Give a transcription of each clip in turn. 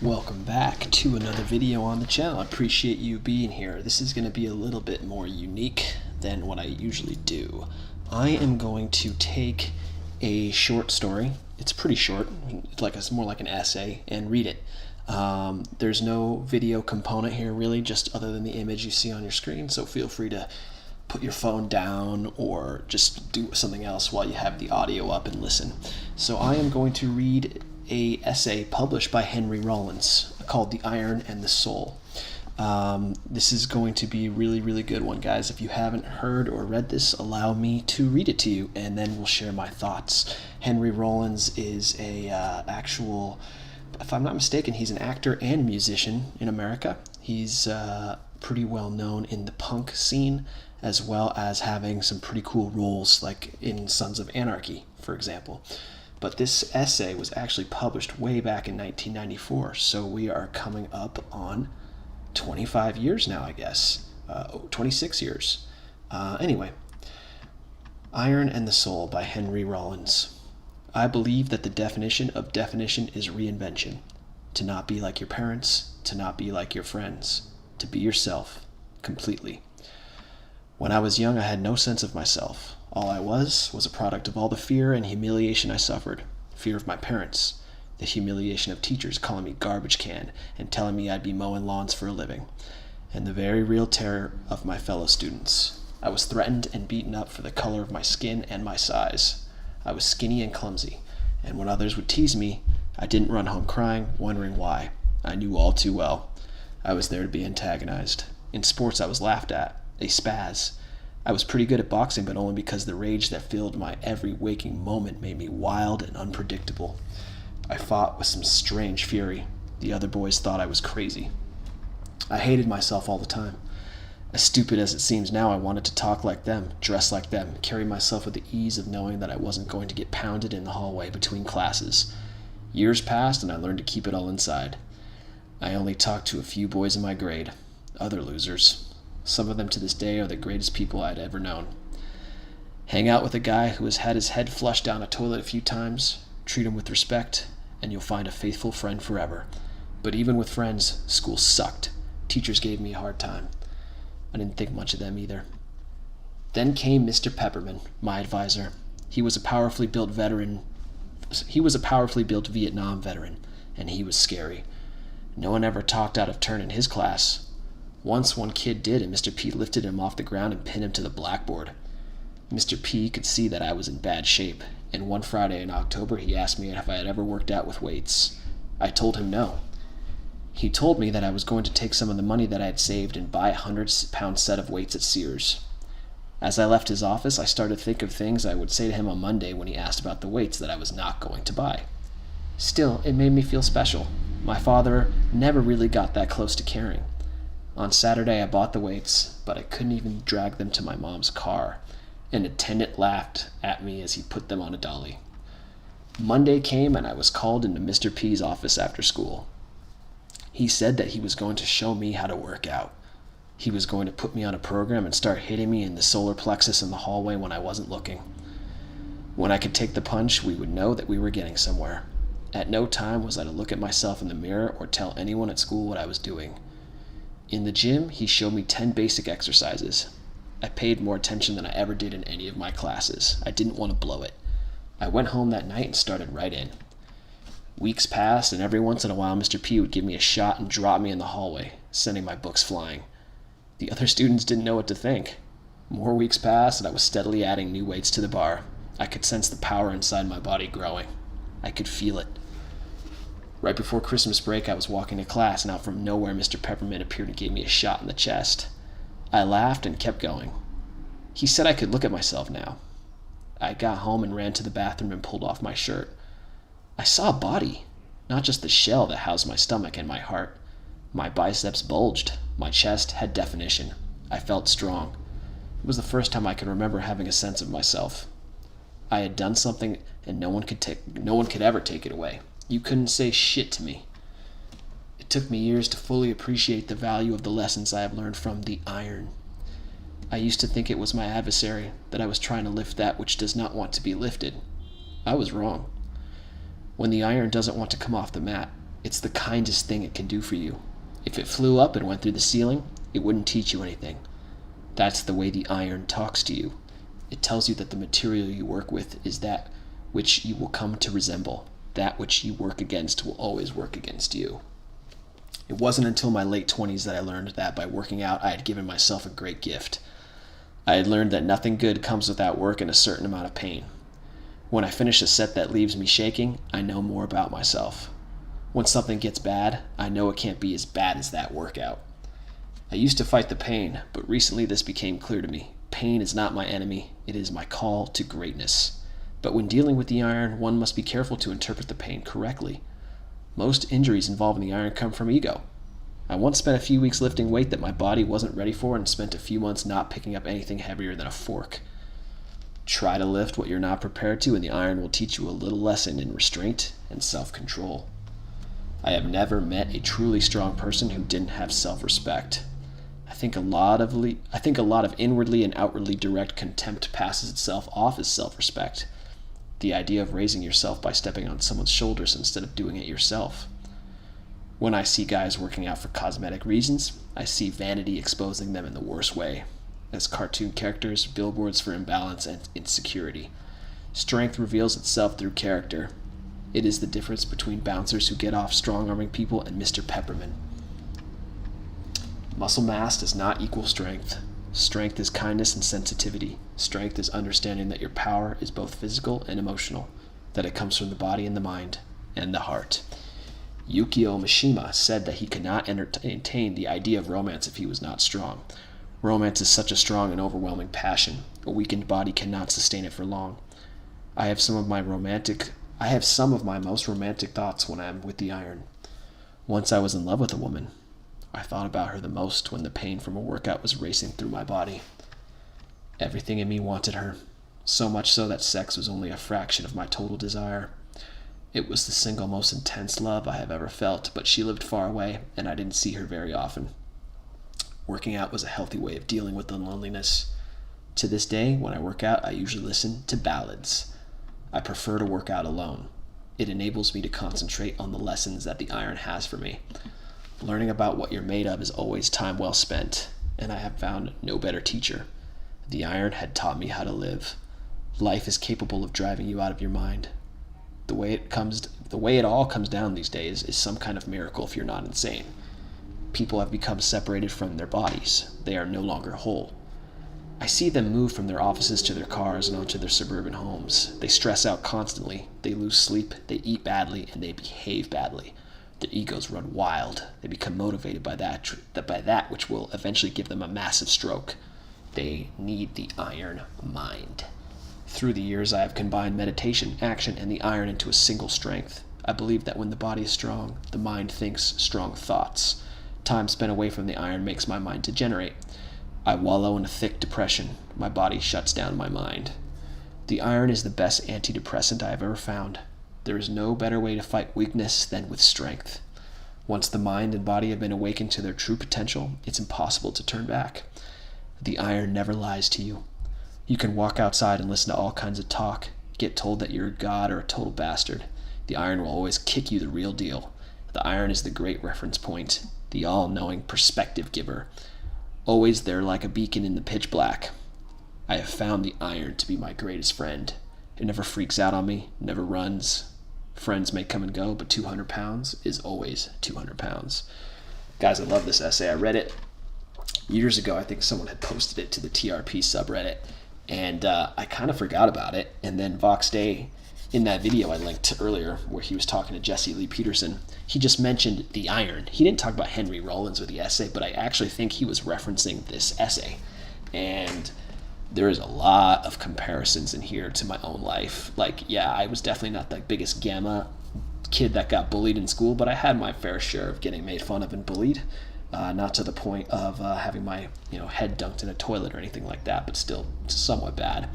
Welcome back to another video on the channel. I appreciate you being here. This is going to be a little bit more unique than what I usually do. I am going to take a short story. It's pretty short. It's more like an essay, and read it. There's no video component here really, just other than the image you see on your screen, so feel free to put your phone down or just do something else while you have the audio up and listen. So I am going to read a essay published by Henry Rollins called The Iron and the Soul. This is going to be a really good one, guys. If you haven't heard or read this, allow me to read it to you, and then we'll share my thoughts. Henry Rollins is if I'm not mistaken, he's an actor and musician in America. He's pretty well known in the punk scene, as well as having some pretty cool roles, like in Sons of Anarchy, for example. But this essay was actually published way back in 1994, so we are coming up on 25 years now, I guess. 26 years. Anyway, Iron and the Soul by Henry Rollins. I believe that the definition of definition is reinvention. To not be like your parents, to not be like your friends, to be yourself, completely. When I was young, I had no sense of myself. All I was a product of all the fear and humiliation I suffered. Fear of my parents, the humiliation of teachers calling me garbage can and telling me I'd be mowing lawns for a living, and the very real terror of my fellow students. I was threatened and beaten up for the color of my skin and my size. I was skinny and clumsy, and when others would tease me, I didn't run home crying, wondering why. I knew all too well. I was there to be antagonized. In sports, I was laughed at, a spaz. I was pretty good at boxing, but only because the rage that filled my every waking moment made me wild and unpredictable. I fought with some strange fury. The other boys thought I was crazy. I hated myself all the time. As stupid as it seems now, I wanted to talk like them, dress like them, carry myself with the ease of knowing that I wasn't going to get pounded in the hallway between classes. Years passed, and I learned to keep it all inside. I only talked to a few boys in my grade, other losers. Some of them to this day are the greatest people I'd ever known. Hang out with a guy who has had his head flushed down a toilet a few times, treat him with respect, and you'll find a faithful friend forever. But even with friends, school sucked. Teachers gave me a hard time. I didn't think much of them either. Then came Mr. Pepperman, my advisor. He was a powerfully built Vietnam veteran, and he was scary. No one ever talked out of turn in his class. Once one kid did, and Mr. P lifted him off the ground and pinned him to the blackboard. Mr. P could see that I was in bad shape, and one Friday in October he asked me if I had ever worked out with weights. I told him no. He told me that I was going to take some of the money that I had saved and buy a 100-pound set of weights at Sears. As I left his office, I started to think of things I would say to him on Monday when he asked about the weights that I was not going to buy. Still, it made me feel special. My father never really got that close to caring. On Saturday, I bought the weights, but I couldn't even drag them to my mom's car. An attendant laughed at me as he put them on a dolly. Monday came, and I was called into Mr. P's office after school. He said that he was going to show me how to work out. He was going to put me on a program and start hitting me in the solar plexus in the hallway when I wasn't looking. When I could take the punch, we would know that we were getting somewhere. At no time was I to look at myself in the mirror or tell anyone at school what I was doing. In the gym, he showed me 10 basic exercises. I paid more attention than I ever did in any of my classes. I didn't want to blow it. I went home that night and started right in. Weeks passed, and every once in a while Mr. P would give me a shot and drop me in the hallway, sending my books flying. The other students didn't know what to think. More weeks passed, and I was steadily adding new weights to the bar. I could sense the power inside my body growing. I could feel it. Right before Christmas break, I was walking to class, and out from nowhere, Mr. Peppermint appeared and gave me a shot in the chest. I laughed and kept going. He said I could look at myself now. I got home and ran to the bathroom and pulled off my shirt. I saw a body, not just the shell that housed my stomach and my heart. My biceps bulged. My chest had definition. I felt strong. It was the first time I could remember having a sense of myself. I had done something, and no one could ever take it away. You couldn't say shit to me. It took me years to fully appreciate the value of the lessons I have learned from the iron. I used to think it was my adversary, that I was trying to lift that which does not want to be lifted. I was wrong. When the iron doesn't want to come off the mat, It's the kindest thing it can do for you. If it flew up and went through the ceiling, it wouldn't teach you anything. That's the way the iron talks to you. It tells you that the material you work with is that which you will come to resemble. That which you work against will always work against you. It wasn't until my late 20s that I learned that by working out, I had given myself a great gift. I had learned that nothing good comes without work and a certain amount of pain. When I finish a set that leaves me shaking, I know more about myself. When something gets bad, I know it can't be as bad as that workout. I used to fight the pain, but recently this became clear to me. Pain is not my enemy, it is my call to greatness. But when dealing with the iron, one must be careful to interpret the pain correctly. Most injuries involving the iron come from ego. I once spent a few weeks lifting weight that my body wasn't ready for and spent a few months not picking up anything heavier than a fork. Try to lift what you're not prepared to, and the iron will teach you a little lesson in restraint and self-control. I have never met a truly strong person who didn't have self-respect. I think a lot of inwardly and outwardly direct contempt passes itself off as self-respect. The idea of raising yourself by stepping on someone's shoulders instead of doing it yourself. When I see guys working out for cosmetic reasons, I see vanity exposing them in the worst way. As cartoon characters, billboards for imbalance and insecurity. Strength reveals itself through character. It is the difference between bouncers who get off strong-arming people and Mr. Pepperman. Muscle mass does not equal strength. Strength is kindness and sensitivity. Strength is understanding that your power is both physical and emotional, that it comes from the body and the mind, and the heart. Yukio Mishima said that he could not entertain the idea of romance if he was not strong. Romance is such a strong and overwhelming passion. A weakened body cannot sustain it for long. I have some of my most romantic thoughts when I am with the iron. Once I was in love with a woman. I thought about her the most when the pain from a workout was racing through my body. Everything in me wanted her, so much so that sex was only a fraction of my total desire. It was the single most intense love I have ever felt, but she lived far away, and I didn't see her very often. Working out was a healthy way of dealing with the loneliness. To this day, when I work out, I usually listen to ballads. I prefer to work out alone. It enables me to concentrate on the lessons that the iron has for me. Learning about what you're made of is always time well spent, and I have found no better teacher. The iron had taught me how to live. Life is capable of driving you out of your mind. The way it all comes down these days is some kind of miracle if you're not insane. People have become separated from their bodies. They are no longer whole. I see them move from their offices to their cars and onto their suburban homes. They stress out constantly. They lose sleep. They eat badly, and they behave badly. Their egos run wild. They become motivated by that which will eventually give them a massive stroke. They need the iron mind. Through the years, I have combined meditation, action, and the iron into a single strength. I believe that when the body is strong, the mind thinks strong thoughts. Time spent away from the iron makes my mind degenerate. I wallow in a thick depression. My body shuts down my mind. The iron is the best antidepressant I have ever found. There is no better way to fight weakness than with strength. Once the mind and body have been awakened to their true potential, it's impossible to turn back. The iron never lies to you. You can walk outside and listen to all kinds of talk, get told that you're a god or a total bastard. The iron will always kick you the real deal. The iron is the great reference point, the all-knowing perspective giver. Always there like a beacon in the pitch black. I have found the iron to be my greatest friend. It never freaks out on me, never runs. Friends may come and go, but 200 pounds is always 200 pounds. Guys, I love this essay. I read it years ago. I think someone had posted it to the TRP subreddit, and I kind of forgot about it. And then Vox Day, in that video I linked earlier, where he was talking to Jesse Lee Peterson, he just mentioned the iron. He didn't talk about Henry Rollins or the essay, but I actually think he was referencing this essay. And there is a lot of comparisons in here to my own life. Like, yeah, I was definitely not the biggest gamma kid that got bullied in school, but I had my fair share of getting made fun of and bullied. Not to the point of having my head dunked in a toilet or anything like that, but still somewhat bad.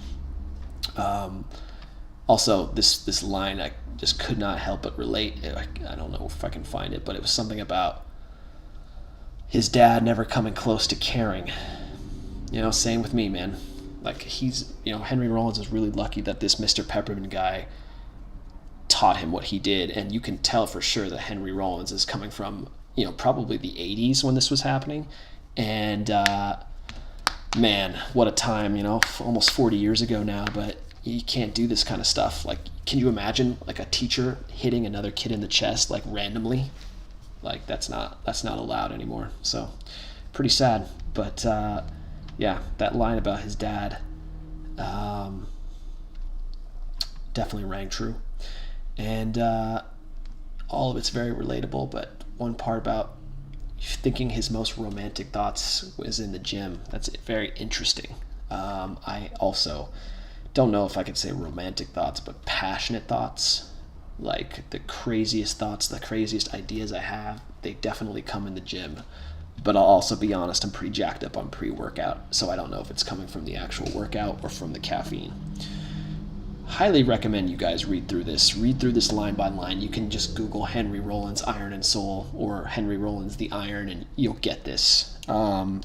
Also, this line I just could not help but relate. I don't know if I can find it, but it was something about his dad never coming close to caring. Same with me, man. Like, Henry Rollins is really lucky that this Mr. Pepperman guy taught him what he did. And you can tell for sure that Henry Rollins is coming from, probably the 80s when this was happening. And man, what a time, almost 40 years ago now, but you can't do this kind of stuff. Like, can you imagine like a teacher hitting another kid in the chest, like randomly? Like, that's not allowed anymore. So pretty sad. But yeah, that line about his dad definitely rang true. And all of it's very relatable, but one part about thinking his most romantic thoughts was in the gym, that's very interesting. I also don't know if I could say romantic thoughts, but passionate thoughts. Like, the craziest thoughts, the craziest ideas I have, they definitely come in the gym. But I'll also be honest, I'm pretty jacked up on pre-workout, so I don't know if it's coming from the actual workout or from the caffeine. Highly recommend you guys read through this line by line. You can just Google Henry Rollins Iron and Soul or Henry Rollins the Iron, and you'll get this. A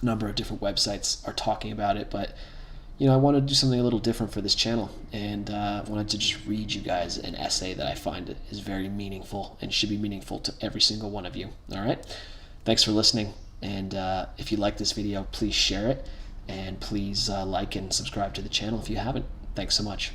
number of different websites are talking about it, but I wanted to do something a little different for this channel, and wanted to just read you guys an essay that I find is very meaningful and should be meaningful to every single one of you. All right? Thanks for listening, and if you like this video, please share it, and please like and subscribe to the channel if you haven't. Thanks so much.